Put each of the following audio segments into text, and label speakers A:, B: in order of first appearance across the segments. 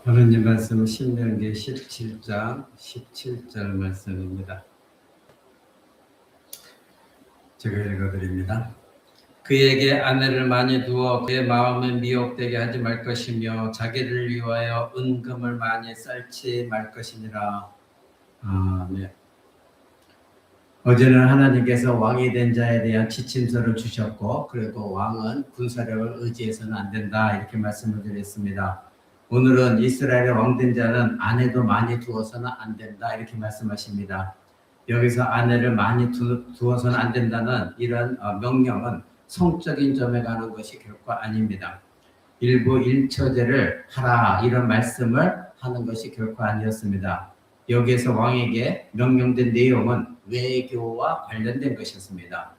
A: 하나님 말씀은 신명기 17장 17절 말씀입니다. 제가 읽어드립니다. 그에게 아내를 많이 두어 그의 마음을 미혹되게 하지 말 것이며 자기를 위하여 은금을 많이 쌓지 말 것이니라. 아멘. 어제는 하나님께서 왕이 된 자에 대한 지침서를 주셨고, 그리고 왕은 군사력을 의지해서는 안 된다 이렇게 말씀을 드렸습니다. 오늘은 이스라엘의 왕된 자는 아내도 많이 두어서는 안 된다 이렇게 말씀하십니다. 여기서 아내를 많이 두어서는 안 된다는 이런 명령은 성적인 점에 가는 것이 결코 아닙니다. 일부 일처제를 하라 이런 말씀을 하는 것이 결코 아니었습니다. 여기에서 왕에게 명령된 내용은 외교와 관련된 것이었습니다.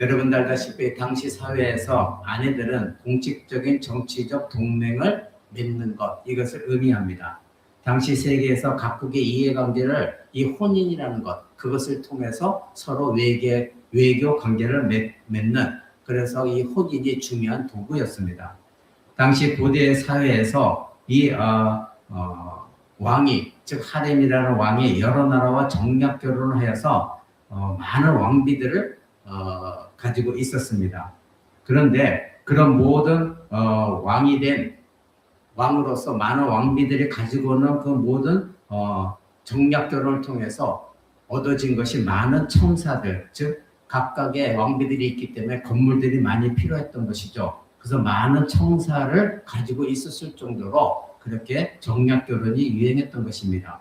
A: 여러분들 알다시피 당시 사회에서 아내들은 공식적인 정치적 동맹을 맺는 것, 이것을 의미합니다. 당시 세계에서 각국의 이해관계를 이 혼인이라는 것, 그것을 통해서 서로 외교 관계를 맺는, 그래서 이 혼인이 중요한 도구였습니다. 당시 고대 사회에서 이 왕이, 즉 하렘이라는 왕이 여러 나라와 정략 결혼을 하여서 많은 왕비들을 가지고 있었습니다. 그런데 그런 모든 왕이 된 왕으로서 많은 왕비들이 가지고 오는 그 모든 정략 결혼을 통해서 얻어진 것이 많은 청사들, 즉 각각의 왕비들이 있기 때문에 건물들이 많이 필요했던 것이죠. 그래서 많은 청사를 가지고 있었을 정도로 그렇게 정략 결혼이 유행했던 것입니다.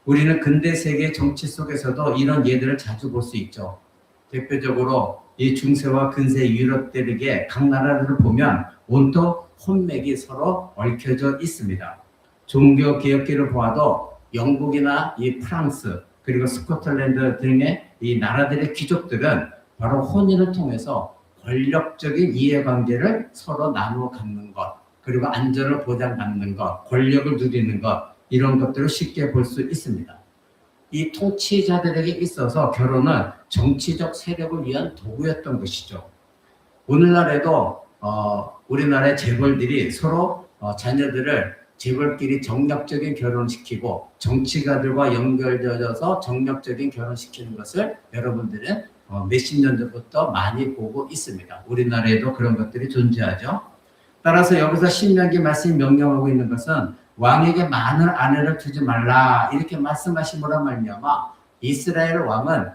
A: 우리는 근대 세계 정치 속에서도 이런 예들을 자주 볼 수 있죠. 대표적으로 이 중세와 근세 유럽들에게 각 나라를 보면 온통 혼맥이 서로 얽혀져 있습니다. 종교 개혁기를 보아도 영국이나 이 프랑스 그리고 스코틀랜드 등의 이 나라들의 귀족들은 바로 혼인을 통해서 권력적인 이해관계를 서로 나누어 갖는 것, 그리고 안전을 보장받는 것, 권력을 누리는 것, 이런 것들을 쉽게 볼 수 있습니다. 이 통치자들에게 있어서 결혼은 정치적 세력을 위한 도구였던 것이죠. 오늘날에도 우리나라의 재벌들이 서로 자녀들을 재벌끼리 정략적인 결혼시키고 정치가들과 연결되어서 정략적인 결혼시키는 것을 여러분들은 몇십 년 전부터 많이 보고 있습니다. 우리나라에도 그런 것들이 존재하죠. 따라서 여기서 신명기 말씀이 명령하고 있는 것은 왕에게 많은 아내를 두지 말라 이렇게 말씀하심으로 말미암아 이스라엘 왕은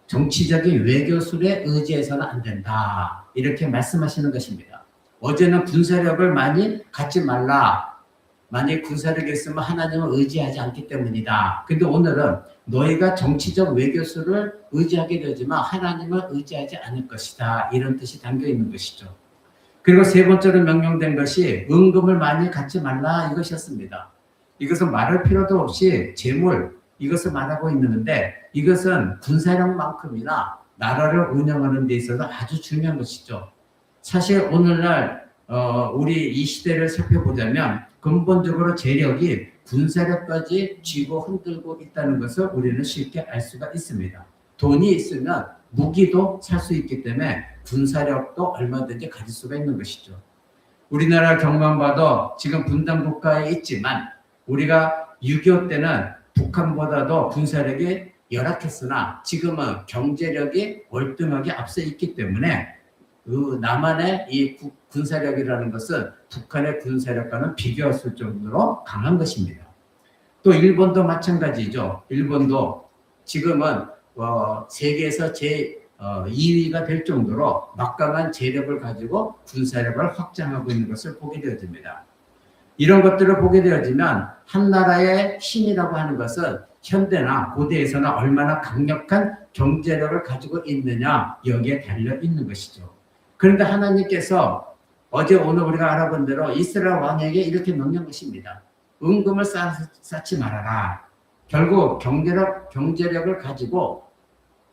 A: 정치적인 외교술에 의지해서는 안 된다 이렇게 말씀하시는 것입니다. 어제는 군사력을 많이 갖지 말라. 만약 군사력이 있으면 하나님을 의지하지 않기 때문이다. 근데 오늘은 너희가 정치적 외교술을 의지하게 되지만 하나님을 의지하지 않을 것이다. 이런 뜻이 담겨 있는 것이죠. 그리고 세 번째로 명령된 것이 은금을 많이 갖지 말라 이것이었습니다. 이것은 말할 필요도 없이 재물, 이것을 말하고 있는데 이것은 군사력만큼이나 나라를 운영하는 데 있어서 아주 중요한 것이죠. 사실 오늘날 우리 이 시대를 살펴보자면 근본적으로 재력이 군사력까지 쥐고 흔들고 있다는 것을 우리는 쉽게 알 수가 있습니다. 돈이 있으면 무기도 살 수 있기 때문에 군사력도 얼마든지 가질 수가 있는 것이죠. 우리나라 경만 봐도 지금 분단 국가에 있지만 우리가 6.25 때는 북한보다도 군사력이 열악했으나 지금은 경제력이 월등하게 앞서 있기 때문에 그 남한의 이 군사력이라는 것은 북한의 군사력과는 비교할 수 정도로 강한 것입니다. 또 일본도 마찬가지죠. 일본도 지금은 세계에서 제2위가 될 정도로 막강한 재력을 가지고 군사력을 확장하고 있는 것을 보게 되어집니다. 이런 것들을 보게 되어지면 한 나라의 힘이라고 하는 것은 현대나 고대에서는 얼마나 강력한 경제력을 가지고 있느냐 여기에 달려 있는 것이죠. 그런데 하나님께서 어제 오늘 우리가 알아본 대로 이스라엘 왕에게 이렇게 명령하십니다. 은금을 쌓지 말아라. 결국 경제력을 가지고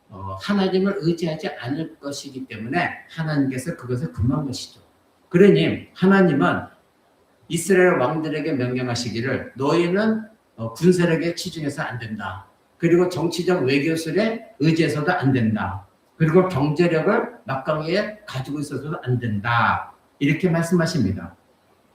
A: 하나님을 의지하지 않을 것이기 때문에 하나님께서 그것을 금한 것이죠. 그러니 하나님은 이스라엘 왕들에게 명령하시기를 너희는 군사력에 치중해서 안 된다. 그리고 정치적 외교술에 의지해서도 안 된다. 그리고 경제력을 막강하게 가지고 있어서도 안 된다. 이렇게 말씀하십니다.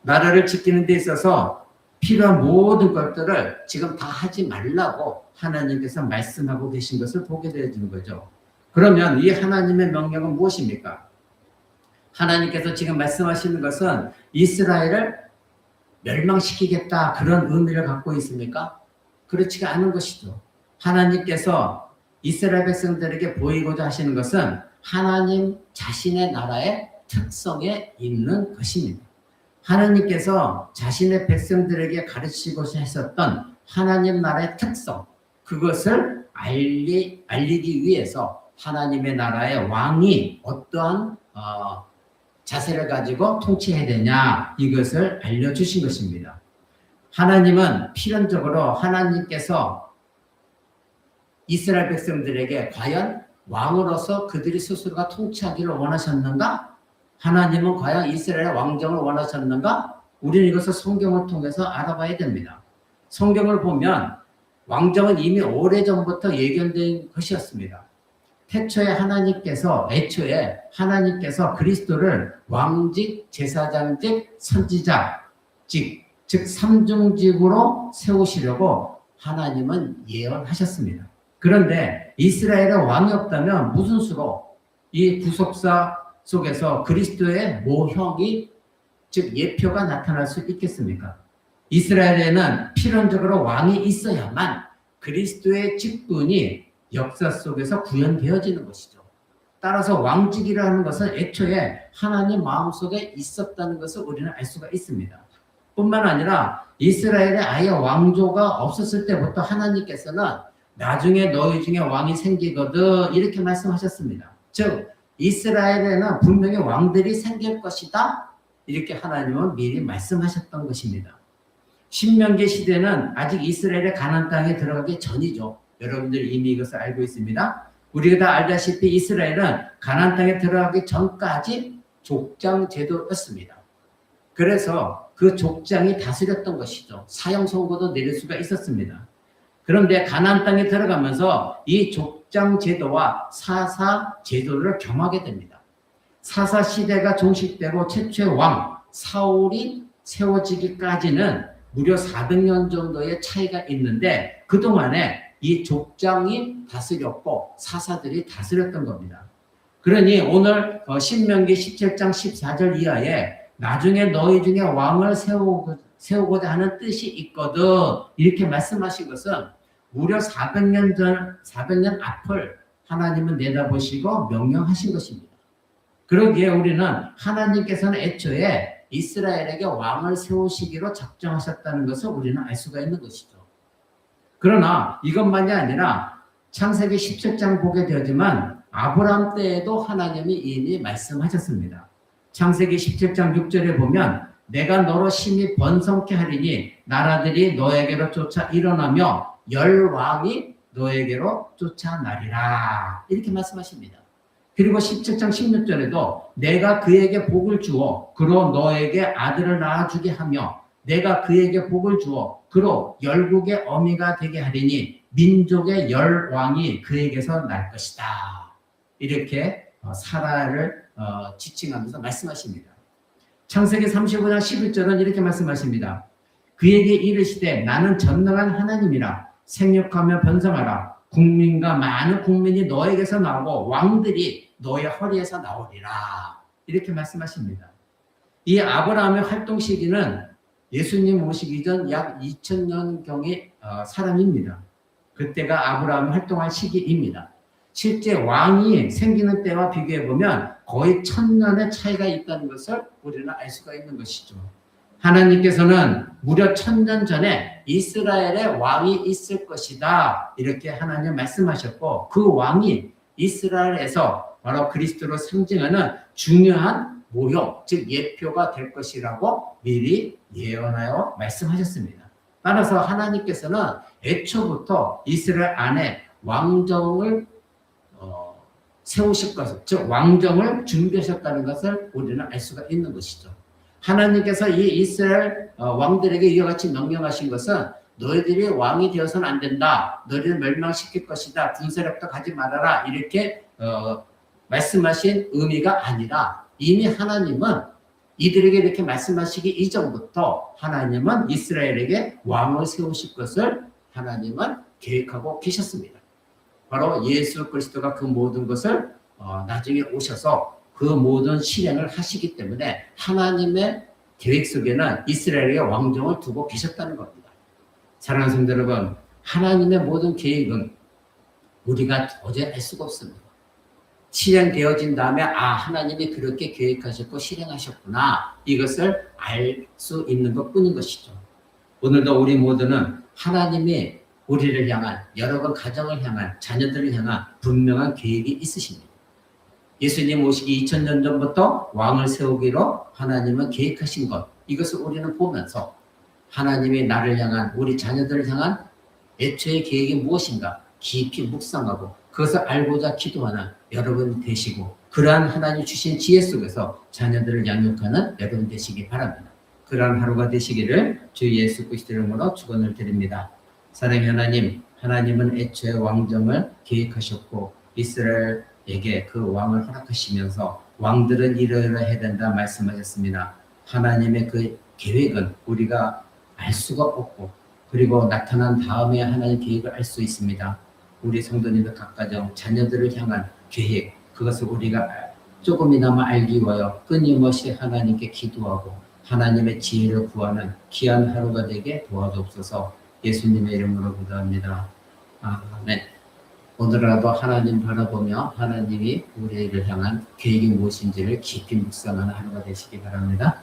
A: 나라를 지키는 데 있어서 필요한 모든 것들을 지금 다 하지 말라고 하나님께서 말씀하고 계신 것을 보게 되어지는 거죠. 그러면 이 하나님의 명령은 무엇입니까? 하나님께서 지금 말씀하시는 것은 이스라엘을 멸망시키겠다 그런 의미를 갖고 있습니까? 그렇지가 않은 것이죠. 하나님께서 이스라엘 백성들에게 보이고자 하시는 것은 하나님 자신의 나라의 특성에 있는 것입니다. 하나님께서 자신의 백성들에게 가르치고 하셨던 하나님 나라의 특성, 그것을 알리기 위해서 하나님의 나라의 왕이 어떠한 자세를 가지고 통치해야 되냐, 이것을 알려주신 것입니다. 하나님은 필연적으로 하나님께서 이스라엘 백성들에게 과연 왕으로서 그들이 스스로가 통치하기를 원하셨는가? 하나님은 과연 이스라엘의 왕정을 원하셨는가? 우리는 이것을 성경을 통해서 알아봐야 됩니다. 성경을 보면 왕정은 이미 오래전부터 예견된 것이었습니다. 애초에 하나님께서 그리스도를 왕직, 제사장직, 선지자직, 즉 삼중직으로 세우시려고 하나님은 예언하셨습니다. 그런데 이스라엘의 왕이 없다면 무슨 수로 이 구속사 속에서 그리스도의 모형이, 즉 예표가 나타날 수 있겠습니까? 이스라엘에는 필연적으로 왕이 있어야만 그리스도의 직분이 역사 속에서 구현되어지는 것이죠. 따라서 왕직이라는 것은 애초에 하나님 마음속에 있었다는 것을 우리는 알 수가 있습니다. 뿐만 아니라 이스라엘에 아예 왕조가 없었을 때부터 하나님께서는 나중에 너희 중에 왕이 생기거든 이렇게 말씀하셨습니다. 즉 이스라엘에는 분명히 왕들이 생길 것이다 이렇게 하나님은 미리 말씀하셨던 것입니다. 신명기 시대는 아직 이스라엘의 가나안 땅에 들어가기 전이죠. 여러분들이 이미 이것을 알고 있습니다. 우리가 다 알다시피 이스라엘은 가나안 땅에 들어가기 전까지 족장 제도였습니다. 그래서 그 족장이 다스렸던 것이죠. 사형 선고도 내릴 수가 있었습니다. 그런데 가나안 땅에 들어가면서 이 족장 제도와 사사 제도를 겸하게 됩니다. 사사 시대가 종식되고 최초의 왕 사울이 세워지기까지는 무려 400년 정도의 차이가 있는데 그동안에 이 족장이 다스렸고 사사들이 다스렸던 겁니다. 그러니 오늘 신명기 17장 14절 이하에 나중에 너희 중에 왕을 세우고자 하는 뜻이 있거든 이렇게 말씀하신 것은 무려 400년 앞을 하나님은 내다보시고 명령하신 것입니다. 그러기에 우리는 하나님께서는 애초에 이스라엘에게 왕을 세우시기로 작정하셨다는 것을 우리는 알 수가 있는 것이죠. 그러나 이것만이 아니라 창세기 17장 보게 되지만 아브라함 때에도 하나님이 이미 말씀하셨습니다. 창세기 17장 6절에 보면 내가 너로 심히 번성케 하리니 나라들이 너에게로 쫓아 일어나며 열 왕이 너에게로 쫓아나리라 이렇게 말씀하십니다. 그리고 17장 16절에도 내가 그에게 복을 주어 그로 너에게 아들을 낳아주게 하며 내가 그에게 복을 주어 그로 열국의 어미가 되게 하리니 민족의 열 왕이 그에게서 날 것이다. 이렇게 사라를 지칭하면서 말씀하십니다. 창세기 35장 11절은 이렇게 말씀하십니다. 그에게 이르시되 나는 전능한 하나님이라 생육하며 번성하라 국민과 많은 국민이 너에게서 나오고 왕들이 너의 허리에서 나오리라 이렇게 말씀하십니다. 이 아브라함의 활동 시기는 예수님 오시기 전 약 2000년경의 사람입니다. 그때가 아브라함이 활동한 시기입니다. 실제 왕이 생기는 때와 비교해보면 거의 1000년의 차이가 있다는 것을 우리는 알 수가 있는 것이죠. 하나님께서는 무려 1000년 전에 이스라엘의 왕이 있을 것이다 이렇게 하나님 말씀하셨고 그 왕이 이스라엘에서 바로 그리스도로 상징하는 중요한 모형, 즉 예표가 될 것이라고 미리 예언하여 말씀하셨습니다. 따라서 하나님께서는 애초부터 이스라엘 안에 왕정을 세우실 것을, 즉 왕정을 준비하셨다는 것을 우리는 알 수가 있는 것이죠. 하나님께서 이 이스라엘 왕들에게 이와 같이 명령하신 것은 너희들이 왕이 되어서는 안 된다. 너희를 멸망시킬 것이다. 군사력도 가지 말아라. 이렇게 말씀하신 의미가 아니라 이미 하나님은 이들에게 이렇게 말씀하시기 이전부터 하나님은 이스라엘에게 왕을 세우실 것을 하나님은 계획하고 계셨습니다. 바로 예수 그리스도가 그 모든 것을 나중에 오셔서 그 모든 실행을 하시기 때문에 하나님의 계획 속에는 이스라엘의 왕정을 두고 계셨다는 겁니다. 사랑하는 성도 여러분, 하나님의 모든 계획은 우리가 도저히 알 수가 없습니다. 실행되어진 다음에 하나님이 그렇게 계획하셨고 실행하셨구나, 이것을 알 수 있는 것뿐인 것이죠. 오늘도 우리 모두는 하나님이 우리를 향한, 여러분 가정을 향한, 자녀들을 향한 분명한 계획이 있으십니다. 예수님 오시기 2000년 전부터 왕을 세우기로 하나님은 계획하신 것, 이것을 우리는 보면서 하나님이 나를 향한, 우리 자녀들을 향한 애초의 계획이 무엇인가 깊이 묵상하고 그것을 알고자 기도하는 여러분 되시고, 그러한 하나님 주신 지혜 속에서 자녀들을 양육하는 여러분 되시기 바랍니다. 그러한 하루가 되시기를 주 예수 그리스도의 이름으로 축원을 드립니다. 사랑의 하나님, 하나님은 애초에 왕정을 계획하셨고 이스라엘에게 그 왕을 허락하시면서 왕들은 이러이러해야 된다 말씀하셨습니다. 하나님의 그 계획은 우리가 알 수가 없고, 그리고 나타난 다음에 하나님의 계획을 알 수 있습니다. 우리 성도님들 각 가정, 자녀들을 향한 계획, 그것을 우리가 조금이나마 알기 위하여 끊임없이 하나님께 기도하고 하나님의 지혜를 구하는 귀한 하루가 되게 도와주옵소서. 예수님의 이름으로 기도합니다. 아멘. 오늘라도 하나님 바라보며 하나님이 우리를 향한 계획이 무엇인지를 깊이 묵상하는 하루가 되시기 바랍니다.